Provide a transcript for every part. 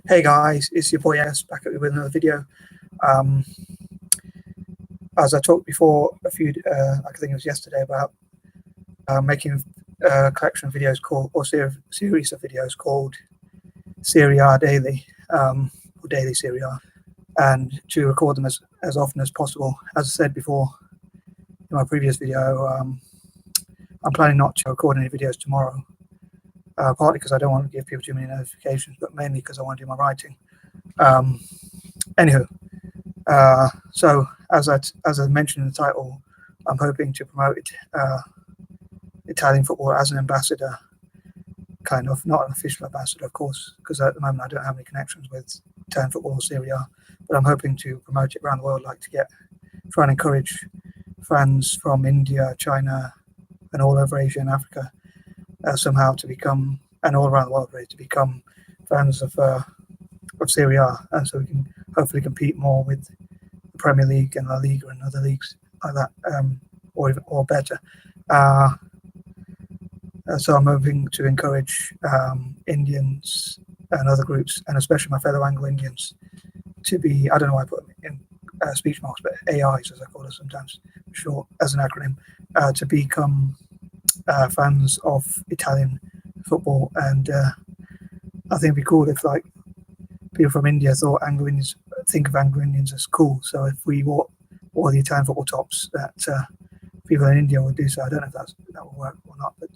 Hey guys, it's your boy S back at you with another video. Um, as I talked before, I think it was yesterday, about making a collection of videos called, or series of videos called Serie Daily, or Daily Serie, and to record them as often as possible. As I said before in my previous video, I'm planning not to record any videos tomorrow, partly because I don't want to give people too many notifications, but mainly because I want to do my writing. Anywho, so as I mentioned in the title, I'm hoping to promote Italian football as an ambassador, kind of, not an official ambassador, of course, because at the moment I don't have any connections with Italian football or Serie A, but I'm hoping to promote it around the world, like try and encourage fans from India, China, and all over Asia and Africa somehow to become, and all around the world really, to become fans of Serie A, and so we can hopefully compete more with the Premier League and La Liga and other leagues like that, or better. So I'm hoping to encourage Indians and other groups, and especially my fellow Anglo-Indians, to be, I don't know why I put them in speech marks, but AIs, as I call it sometimes, short as an acronym, to become fans of Italian football. And I think it'd be cool if, like, people from India think of Anglo-Indians as cool. So if we wore the Italian football tops, that people in India would do so. I don't know if that will work or not, but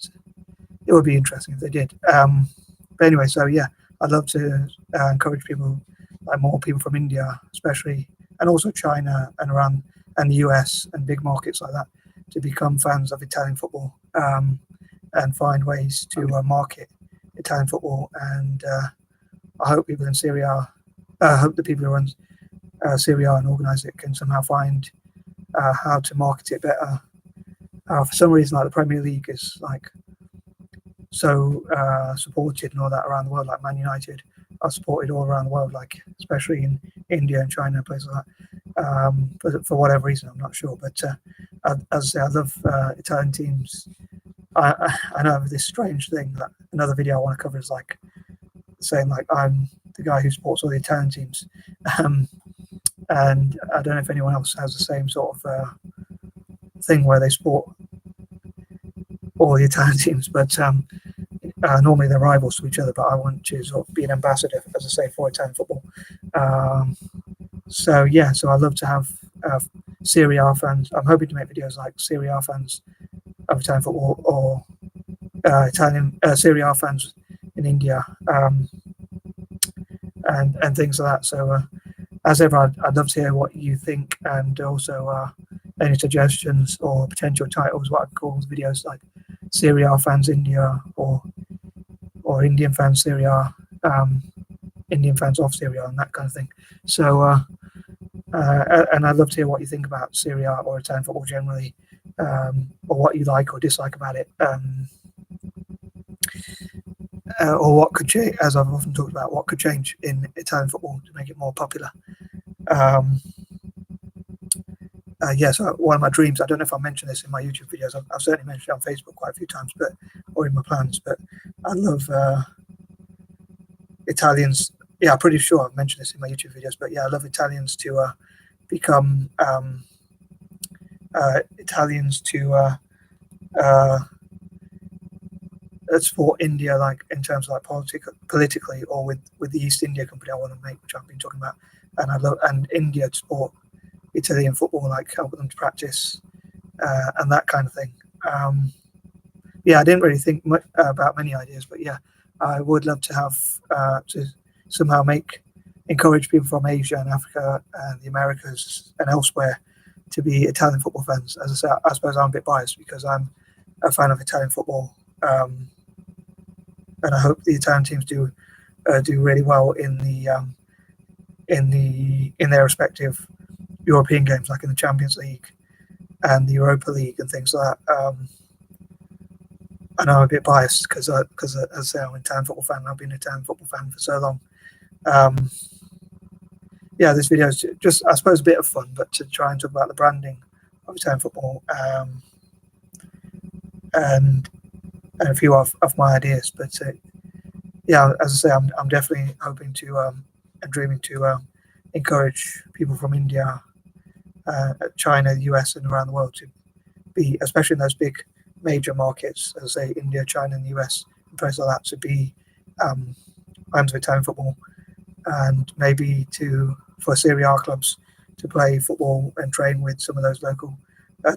it would be interesting if they did. But anyway, so yeah, I'd love to encourage people, like more people from India, especially, and also China and the US and big markets like that, to become fans of Italian football, and find ways to market Italian football. And I hope people in Serie A, I hope the people who run Serie A and organise it can somehow find how to market it better. For some reason, like, the Premier League is like so supported and all that around the world. Like Man United are supported all around the world, like especially in India and China and places like that. For whatever reason, I'm not sure. But as I say, I love Italian teams. I know of this strange thing that another video I want to cover is like saying, like, I'm the guy who supports all the Italian teams, and I don't know if anyone else has the same sort of thing where they support all the Italian teams, but normally they're rivals to each other. But I want to sort of be an ambassador, as I say, for Italian football. So yeah, so I'd love to have Serie A fans. I'm hoping to make videos like Serie A fans of Italian football, or Italian Serie A fans in India, and things like that. So as ever, I'd love to hear what you think, and also any suggestions or potential titles, what I could call videos, like Serie A fans India, or Indian fans Serie A, Indian fans of Serie A, and that kind of thing. So and I'd love to hear what you think about Serie A or Italian football generally, or what you like or dislike about it, or what could change, as I've often talked about, what could change in Italian football to make it more popular. Yeah, so one of my dreams, I don't know if I mentioned this in my YouTube videos, I've certainly mentioned it on Facebook quite a few times, or in my plans, but I love Italians. Yeah, I'm pretty sure I've mentioned this in my YouTube videos, but yeah, I love Italians to become Italians to support India, like in terms of like politically, or with the East India Company I want to make, which I've been talking about, and India to support Italian football, like helping them to practice and that kind of thing. Yeah, I didn't really think much about many ideas, but yeah, I would love to have to somehow encourage people from Asia and Africa and the Americas and elsewhere to be Italian football fans. As I say, I suppose I'm a bit biased because I'm a fan of Italian football, and I hope the Italian teams do really well in their respective European games, like in the Champions League and the Europa League and things like that. I know I'm a bit biased because as I say, I'm an Italian football fan. I've been an Italian football fan for so long. Yeah, this video is just, I suppose, a bit of fun, but to try and talk about the branding of Italian football, and a few of my ideas. But yeah, as I say, I'm definitely hoping to and dreaming to encourage people from India, China, the US, and around the world to be, especially in those big major markets, as I say, India, China, and the US, and places like that, to be fans of Italian football, and maybe for Serie A clubs to play football and train with some of those local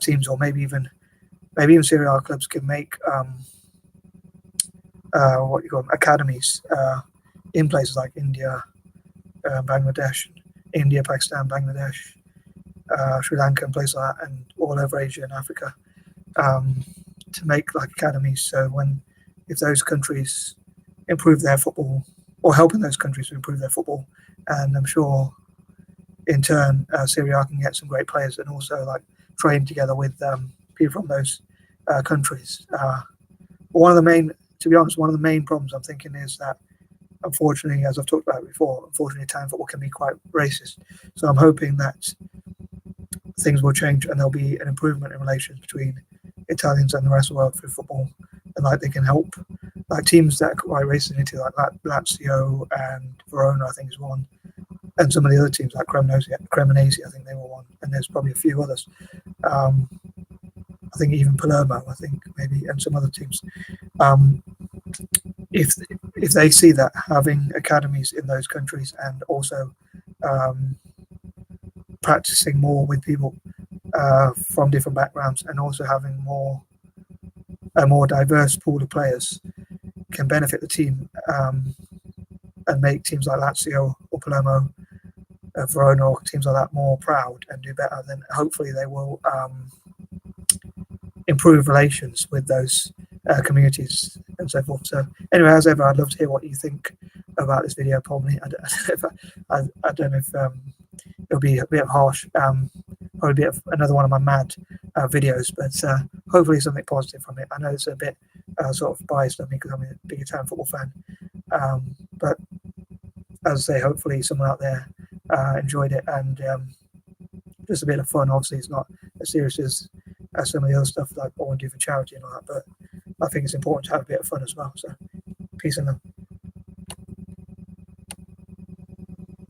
teams, or maybe even Serie A clubs can make what you call them, academies in places like India, Bangladesh, Pakistan, Bangladesh, Sri Lanka, and places like that, and all over Asia and Africa, to make like academies. So if those countries improve their football, or helping those countries to improve their football, and I'm sure in turn Serie A can get some great players, and also like train together with people from those countries. To be honest, one of the main problems I'm thinking is that, unfortunately, as I've talked about before, Italian football can be quite racist. So I'm hoping that things will change and there'll be an improvement in relations between Italians and the rest of the world through football, and like they can help like teams that are quite racist in Italy, like Lazio and Verona, I think is one, and some of the other teams like Cremonese, I think they were one, and there's probably a few others. I think even Palermo, I think maybe, and some other teams. If they see that having academies in those countries, and also practicing more with people from different backgrounds, and also having a more diverse pool of players, can benefit the team, and make teams like Lazio or Palermo, Verona, or teams like that more proud and do better, then hopefully they will improve relations with those communities and so forth. So anyway, as ever, I'd love to hear what you think about this video. Probably I don't know if it'll be a bit harsh, probably be another one of my mad videos, but hopefully something positive from it. I know it's a bit sort of biased on me because I'm a big Italian football fan, but as I say, hopefully someone out there enjoyed it, and just a bit of fun. Obviously, it's not as serious as some of the other stuff that I want to do for charity and all that, but I think it's important to have a bit of fun as well. So peace and love.